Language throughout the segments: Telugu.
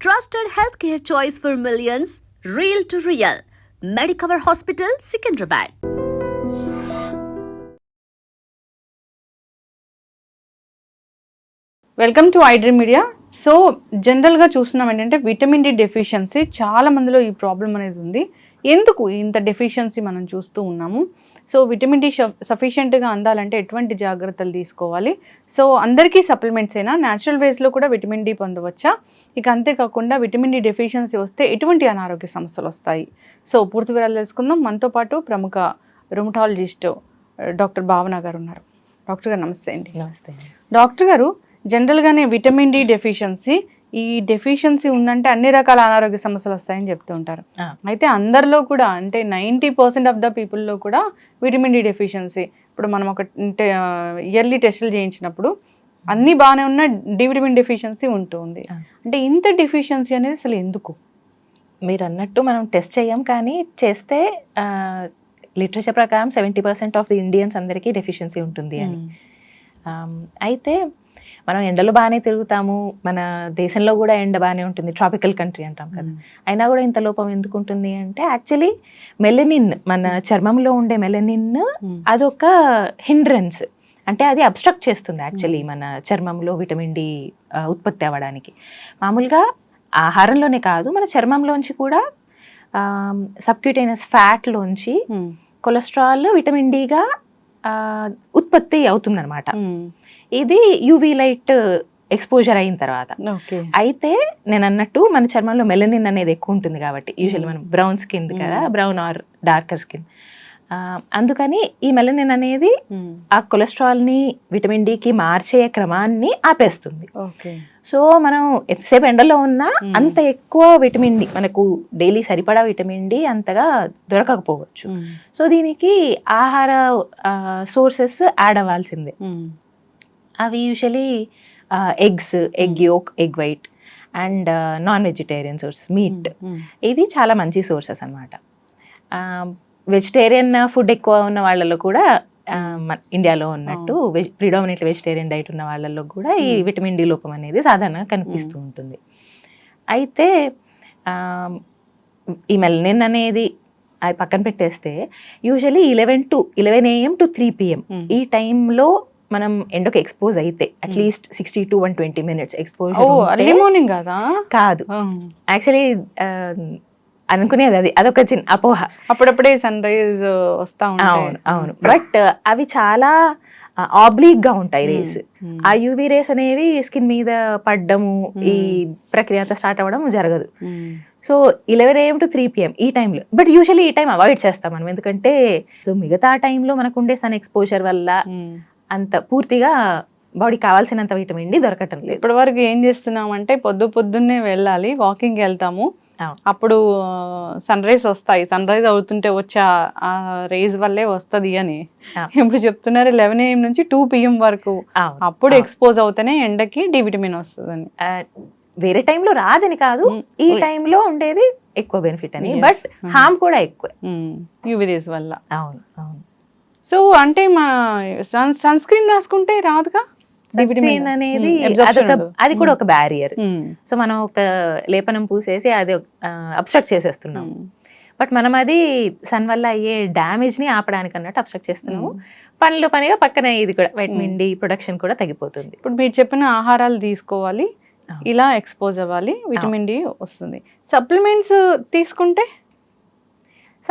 Trusted healthcare choice for millions, real to real. Medicover Hospital, Secunderabad. Welcome to iDream media. So జనరల్గా చూస్తున్నాం ఏంటంటే విటమిన్ డి డెఫిషియన్సీ చాలా మందిలో ఈ ప్రాబ్లం అనేది ఉంది. ఎందుకు ఇంత డెఫిషియన్సీ మనం చూస్తూ ఉన్నాము? సో విటమిన్ డి సఫిషియెంట్గా అందాలంటే ఎటువంటి జాగ్రత్తలు తీసుకోవాలి? సో అందరికీ సప్లిమెంట్స్ అయినా న్యాచురల్ వేస్లో కూడా విటమిన్ డి పొందవచ్చా? ఇక అంతేకాకుండా విటమిన్ డి డెఫిషియన్సీ వస్తే ఎటువంటి అనారోగ్య సమస్యలు వస్తాయి? సో పూర్తి వివరాలు తెలుసుకుందాం. మనతో పాటు ప్రముఖ రుమటాలజిస్ట్ డాక్టర్ భావన గారు ఉన్నారు. డాక్టర్ గారు నమస్తే అండి. నమస్తే. డాక్టర్ గారు, జనరల్గానే విటమిన్ డి డెఫిషియన్సీ, ఈ డెఫిషియన్సీ ఉందంటే అన్ని రకాల అనారోగ్య సమస్యలు వస్తాయని చెప్తూ ఉంటారు. అయితే అందరిలో కూడా అంటే 90% ఆఫ్ ద పీపుల్లో కూడా విటమిన్ డి డెఫిషియన్సీ, ఇప్పుడు మనం ఒక ఇయర్లీ టెస్టులు చేయించినప్పుడు అన్నీ బాగానే ఉన్న డి విటమిన్ డెఫిషియన్సీ ఉంటుంది. అంటే ఇంత డెఫిషియన్సీ అనేది అసలు ఎందుకు? మీరు అన్నట్టు మనం టెస్ట్ చేయం, కానీ చేస్తే లిటరేచర్ ప్రకారం 70% ఆఫ్ ది ఇండియన్స్ అందరికీ డెఫిషియన్సీ ఉంటుంది అని. అయితే మనం ఎండలో బాగానే తిరుగుతాము, మన దేశంలో కూడా ఎండ బాగానే ఉంటుంది, ట్రాపికల్ కంట్రీ అంటాం కదా, అయినా కూడా ఇంత లోపం ఎందుకు ఉంటుంది అంటే యాక్చువల్లీ మెలనిన్, మన చర్మంలో ఉండే మెలనిన్ అదొక హిండ్రెన్స్. అంటే అది అబ్స్ట్రక్ట్ చేస్తుంది యాక్చువల్లీ మన చర్మంలో విటమిన్ డి ఉత్పత్తి అవ్వడానికి. మామూలుగా ఆహారంలోనే కాదు, మన చర్మంలోంచి కూడా సబ్క్యూటేనియస్ ఫ్యాట్లోంచి కొలెస్ట్రాల్ విటమిన్ డిగా ఉత్పత్తి అవుతుందన్నమాట. ఇది యూవీ లైట్ ఎక్స్పోజర్ అయిన తర్వాత. అయితే నేను అన్నట్టు మన చర్మంలో మెలనిన్ అనేది ఎక్కువ ఉంటుంది కాబట్టి, యూజువల్లీ మనం బ్రౌన్ స్కిన్ కదా, బ్రౌన్ ఆర్ డార్కర్ స్కిన్, అందుకని ఈ మెలనిన్ అనేది ఆ కొలెస్ట్రాల్ని విటమిన్ డికి మార్చే క్రమాన్ని ఆపేస్తుంది. సో మనం ఎంతసేపు ఎండలో ఉన్నా అంత ఎక్కువ విటమిన్ డి, మనకు డైలీ సరిపడా విటమిన్ డి అంతగా దొరకకపోవచ్చు. సో దీనికి ఆహార సోర్సెస్ యాడ్ అవ్వాల్సిందే. అవి usually eggs, egg yolk, egg white and non vegetarian sources, meet, ఇవి చాలా మంచి సోర్సెస్ అన్నమాట. వెజిటేరియన్ ఫుడ్ ఎక్కువ ఉన్న వాళ్ళలో కూడా, ఇండియాలో ఉన్నట్టు ప్రిడామినెంట్లీ వెజిటేరియన్ డైట్ ఉన్న వాళ్ళలో కూడా ఈ విటమిన్ డి లోపం అనేది సాధారణంగా కనిపిస్తూ ఉంటుంది. అయితే ఈ మెలనిన్ అనేది అది పక్కన పెట్టేస్తే యూజువల్లీ 11 AM to 3 PM ఈ టైంలో మనం ఎండకు ఎక్స్పోజ్ అయితే అట్లీస్ట్ 60 to 120 minutes ఎక్స్పోజర్ కాదు. యాక్చువల్లీ అనుకునేది అదొక చిన్న అపోహ, అప్పుడప్పుడే సన్ రైజ్ వస్తా ఉంటాయి. అవును, బట్ అవి చాలా ఆబ్లీక్ గా ఉంటాయి రేస్. ఆ యూవీ రేస్ అనేవి స్కిన్ మీద పడ్డము, ఈ ప్రక్రియ అంతా స్టార్ట్ అవ్వడం జరగదు. సో 11 AM to 3 PM ఈ టైంలో, బట్ యూజువల్లీ ఈ టైం అవాయిడ్ చేస్తాం మనం, ఎందుకంటే సో మిగతా టైంలో మనకు ఉండే సన్ ఎక్స్పోజర్ వల్ల అంత పూర్తిగా బాడీ కావాల్సినంత విటమిన్ డి దొరకటం లేదు. ఇప్పటి వరకు ఏం చేస్తున్నాం అంటే పొద్దున్నే వెళ్ళాలి, వాకింగ్ వెళ్తాము, అప్పుడు సన్ రైజ్ వస్తాయి, సన్ రైజ్ అవుతుంటే వచ్చే ఆ రేజ్ వల్లే వస్తుంది అని. ఇప్పుడు చెప్తున్నారు 11 AM నుంచి 2 PM వరకు అప్పుడు ఎక్స్పోజ్ అవుతేనే ఎండకి డి విటమిన్ వస్తుందని. వేరే టైంలో రాదని కాదు, ఈ టైంలో ఉండేది ఎక్కువ బెనిఫిట్ అని, బట్ హార్మ్ కూడా ఎక్కువ యూవీ రేస్ వల్ల. అవును అవును. సో అంటే మా సన్ స్క్రీన్ రాసుకుంటే రాదుగా అనేది, అది కూడా ఒక బ్యారియర్. సో మనం ఒక లేపనం పూసేసి అది అబ్స్ట్రక్ట్ చేసేస్తున్నాం, బట్ మనం అది సన్ వల్ల అయ్యే డ్యామేజ్ ని ఆపడానికి అన్నట్టు అబ్స్ట్రక్ట్ చేస్తున్నాము. పనిగా పక్కన ఇది కూడా వైటమిన్ డి ప్రొడక్షన్ కూడా తగ్గిపోతుంది. ఇప్పుడు మీరు చెప్పిన ఆహారాలు తీసుకోవాలి, ఇలా ఎక్స్పోజ్ అవ్వాలి, విటమిన్ డి వస్తుంది. సప్లిమెంట్స్ తీసుకుంటే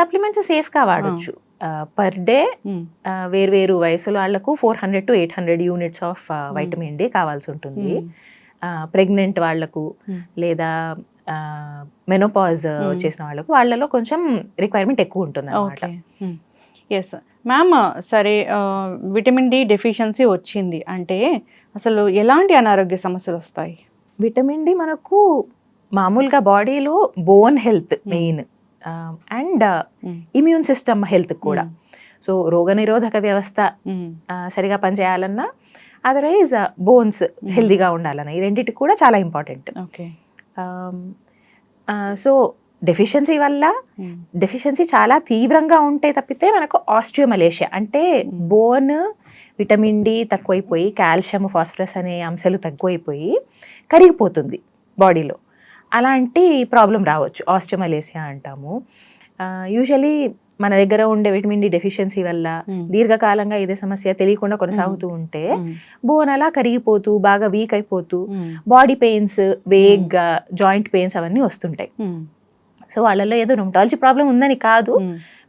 సప్లిమెంట్స్ సేఫ్ గా వాడచ్చు. పర్ డే వేరు వయసుల వాళ్లకు 400 to 800 units of vitamin D కావాల్సి ఉంటుంది. ప్రెగ్నెంట్ వాళ్లకు లేదా మెనోపాజ్ చేసిన వాళ్ళలో కొంచెం రిక్వైర్మెంట్ ఎక్కువ ఉంటుంది అన్నమాట. ఎస్ మ్యామ్, సరే విటమిన్ డి డెఫిషియన్సీ వచ్చింది అంటే అసలు ఎలాంటి అనారోగ్య సమస్యలు వస్తాయి? విటమిన్ డి మనకు మామూలుగా బాడీలో bone health main and immune system health కూడా. సో రోగనిరోధక వ్యవస్థ సరిగా పనిచేయాలన్నా, అదర్వైజ్ బోన్స్ హెల్తీగా ఉండాలన్నా, ఈ రెండింటికి కూడా చాలా ఇంపార్టెంట్. సో డెఫిషియన్సీ చాలా తీవ్రంగా ఉంటే తప్పితే మనకు ఆస్టియోమలేషియా అంటే బోన్ విటమిన్ డి తక్కువైపోయి, కాల్షియం, ఫాస్ఫరస్ అనే అంశాలు తక్కువైపోయి కరిగిపోతుంది బాడీలో. అలాంటి ప్రాబ్లం రావచ్చు, ఆస్టియోమలేసియా అంటాము. యూజువలీ మన దగ్గర ఉండే విటమిన్ డి డెఫిషియన్సీ వల్ల దీర్ఘకాలంగా ఇదే సమస్య తెలియకుండా కొనసాగుతూ ఉంటే బోన్ అలా కరిగిపోతూ బాగా వీక్ అయిపోతూ బాడీ పెయిన్స్, వేగ్గా జాయింట్ పెయిన్స్ అవన్నీ వస్తుంటాయి. సో వాళ్ళలో ఏదో రుమటాలజీ ప్రాబ్లం ఉందని కాదు,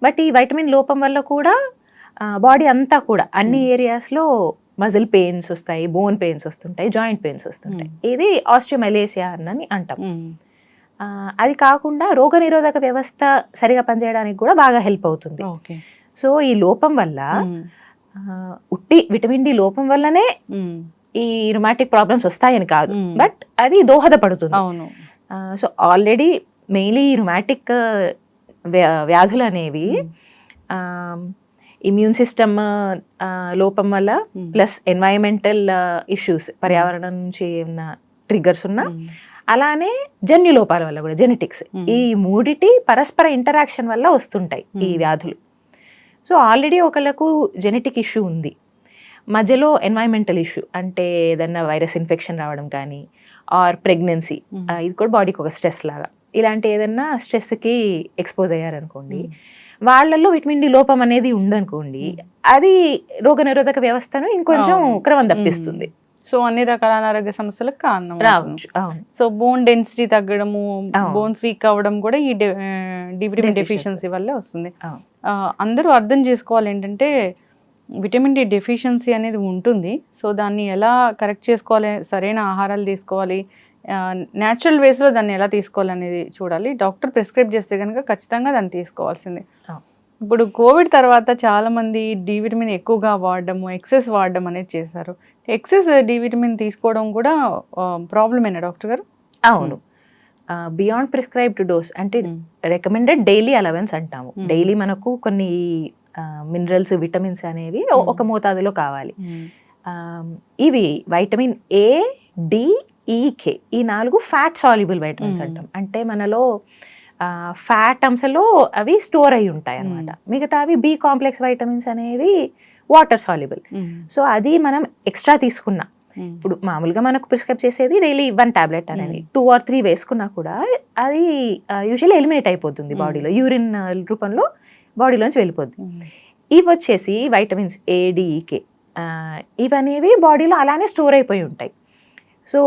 బట్ ఈ వైటమిన్ లోపం వల్ల కూడా బాడీ అంతా కూడా అన్ని ఏరియాస్లో మజిల్ పెయిన్స్ వస్తాయి, బోన్ పెయిన్స్ వస్తుంటాయి, జాయింట్ పెయిన్స్ వస్తుంటాయి. ఇది ఆస్టియోమలేసియా అని అంటాం. అది కాకుండా రోగనిరోధక వ్యవస్థ సరిగా పనిచేయడానికి కూడా బాగా హెల్ప్ అవుతుంది. సో ఈ లోపం వల్ల ఉట్టి విటమిన్ డి లోపం వల్లనే ఈ రుమాటిక్ ప్రాబ్లమ్స్ వస్తాయని కాదు, బట్ అది దోహదపడుతుంది. సో ఆల్రెడీ మెయిన్లీ రుమాటిక్ వ్యాధులు అనేవి ఇమ్యూన్ సిస్టమ్ లోపం వల్ల ప్లస్ ఎన్వైరన్మెంటల్ ఇష్యూస్, పర్యావరణం నుంచి ఏమన్నా ట్రిగ్గర్స్ ఉన్నా, అలానే జన్యు లోపాల వల్ల కూడా, జెనెటిక్స్, ఈ మూడిటి పరస్పర ఇంటరాక్షన్ వల్ల వస్తుంటాయి ఈ వ్యాధులు. సో ఆల్రెడీ ఒకళ్ళకు జెనెటిక్ ఇష్యూ ఉంది, మధ్యలో ఎన్వైరన్మెంటల్ ఇష్యూ అంటే ఏదన్నా వైరస్ ఇన్ఫెక్షన్ రావడం కానీ, ఆర్ ప్రెగ్నెన్సీ, ఇది కూడా బాడీకి ఒక స్ట్రెస్ లాగా, ఇలాంటి ఏదన్నా స్ట్రెస్కి ఎక్స్పోజ్ అయ్యారనుకోండి, వాళ్ళల్లో విటమిన్ డి లోపం అనేది ఉందనుకోండి, అది రోగనిరోధక వ్యవస్థను ఇంకొంచెం క్రమం తప్పిస్తుంది. సో అన్ని రకాల అనారోగ్య సమస్యలకు కారణం రావచ్చు. సో బోన్ డెన్సిటీ తగ్గడము, బోన్స్ వీక్ అవ్వడం కూడా ఈ డి విటమిన్ డెఫిషియన్సీ వల్లే వస్తుంది. అందరూ అర్థం చేసుకోవాలి ఏంటంటే విటమిన్ డి డెఫిషియన్సీ అనేది ఉంటుంది. సో దాన్ని ఎలా కరెక్ట్ చేసుకోవాలి, సరైన ఆహారాలు తీసుకోవాలి, న్యాచురల్ వేస్లో దాన్ని ఎలా తీసుకోవాలి అనేది చూడాలి. డాక్టర్ ప్రిస్క్రైబ్ చేస్తే కనుక ఖచ్చితంగా దాన్ని తీసుకోవాల్సిందే. ఇప్పుడు కోవిడ్ తర్వాత చాలామంది డి విటమిన్ ఎక్కువగా వాడడము, ఎక్సెస్ వాడడం అనేది చేశారు. ఎక్సెస్ డి విటమిన్ తీసుకోవడం కూడా ప్రాబ్లమేనా డాక్టర్ గారు? అవును, బియాండ్ ప్రిస్క్రైబ్డ్ డోస్ అంటే రికమెండెడ్ డైలీ అలవెన్స్ అంటాము. డైలీ మనకు కొన్ని మినరల్స్, విటమిన్స్ అనేవి ఒక మోతాదులో కావాలి. ఇవి వైటమిన్ ఏ, డి, ఈ, కే, ఈ 4 ఫ్యాట్ సాల్యుబుల్ వైటమిన్స్ అంటాం. అంటే మనలో ఫ్యాట్ అంశలో అవి స్టోర్ అయి ఉంటాయి అన్నమాట. మిగతా అవి బి కాంప్లెక్స్ వైటమిన్స్ అనేవి వాటర్ సాల్యుబుల్. సో అది మనం ఎక్స్ట్రా తీసుకున్నా, ఇప్పుడు మామూలుగా మనకు ప్రిస్క్రైబ్ చేసేది డైలీ 1 టాబ్లెట్ అనేది 2 or 3 వేసుకున్నా కూడా అది యూజువల్లీ ఎలిమినేట్ అయిపోతుంది బాడీలో, యూరిన్ రూపంలో బాడీలోంచి వెళ్ళిపోద్ది. ఇవి వచ్చేసి వైటమిన్స్ ఏ, డి, కే, ఇవనేవి బాడీలో అలానే స్టోర్ అయిపోయి ఉంటాయి. సో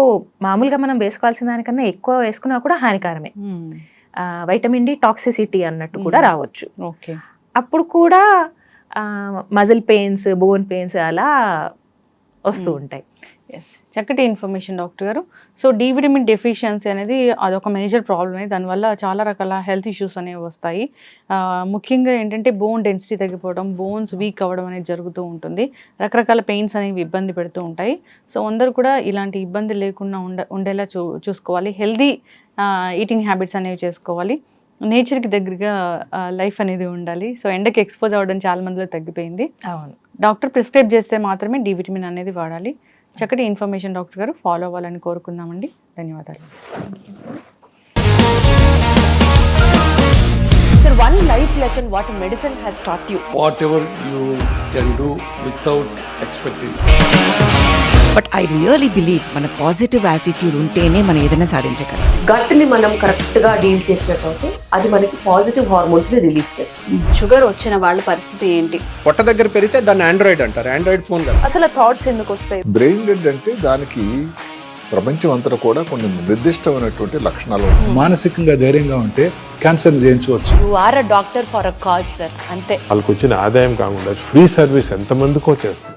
మామూలుగా మనం వేసుకోవాల్సిన దానికన్నా ఎక్కువ వేసుకున్నా కూడా హానికరమే. వైటమిన్ డి టాక్సిసిటీ అన్నట్టు కూడా రావచ్చు. అప్పుడు కూడా మజిల్ పెయిన్స్, బోన్ పెయిన్స్ అలా వస్తూ ఉంటాయి. చక్కటి ఇన్ఫర్మేషన్ డాక్టర్ గారు. సో డి విటమిన్ డెఫిషియన్సీ అనేది అదొక మేజర్ ప్రాబ్లమే. దానివల్ల చాలా రకాల హెల్త్ ఇష్యూస్ అనేవి వస్తాయి. ముఖ్యంగా ఏంటంటే బోన్ డెన్సిటీ తగ్గిపోవడం, బోన్స్ వీక్ అవ్వడం అనేది జరుగుతూ ఉంటుంది. రకరకాల పెయిన్స్ అనేవి ఇబ్బంది పెడుతూ ఉంటాయి. సో అందరూ కూడా ఇలాంటి ఇబ్బంది లేకుండా ఉండేలా చూసుకోవాలి. హెల్దీ ఈటింగ్ హ్యాబిట్స్ అనేవి చేసుకోవాలి. నేచర్కి దగ్గరగా లైఫ్ అనేది ఉండాలి. సో ఎండకి ఎక్స్పోజ్ అవ్వడం చాలా మందిలో తగ్గిపోయింది. అవును, డాక్టర్ ప్రిస్క్రైబ్ చేస్తే మాత్రమే డి విటమిన్ అనేది వాడాలి. చక్కటి ఇన్ఫర్మేషన్ డాక్టర్ గారు, ఫాలో అవ్వాలని కోరుకుందామండి. ధన్యవాదాలు. Sir, one life lesson what medicine has taught you. Whatever you can do without expecting. But I really believe మన పాజిటివ్ యాటిట్యూడ్ ఉంటేనే మనం ఏదైనా సాధించగలం. గట్ని మనం కరెక్ట్గా డీల్ చేసినట్లయితే అది మనకి పాజిటివ్ హార్మోన్స్ని రిలీజ్ చేస్తుంది. షుగర్ వచ్చిన వాళ్ళ పరిస్థితి ఏంటి? పొట్ట దగ్గర పెరిగితే దాన్ని ఆండ్రాయిడ్ అంటారు, ఆండ్రాయిడ్ ఫోన్ కదా. అసలు థాట్స్ ఎందుకు వస్తాయి? బ్రెయిన్ డెడ్ అంటే దానికి ప్రపంచం అంతా కూడా కొన్ని నిర్దిష్టమైనటువంటి లక్షణాలు ఉన్నాయి. మానసికంగా ధైర్యంగా ఉంటే క్యాన్సర్ జయించవచ్చు. You are a doctor for a cause sir, అంతే. వాళ్ళకి వచ్చిన ఆదాయం కాకుండా ఫ్రీ సర్వీస్ ఎంతమందికో చేస్తుంది.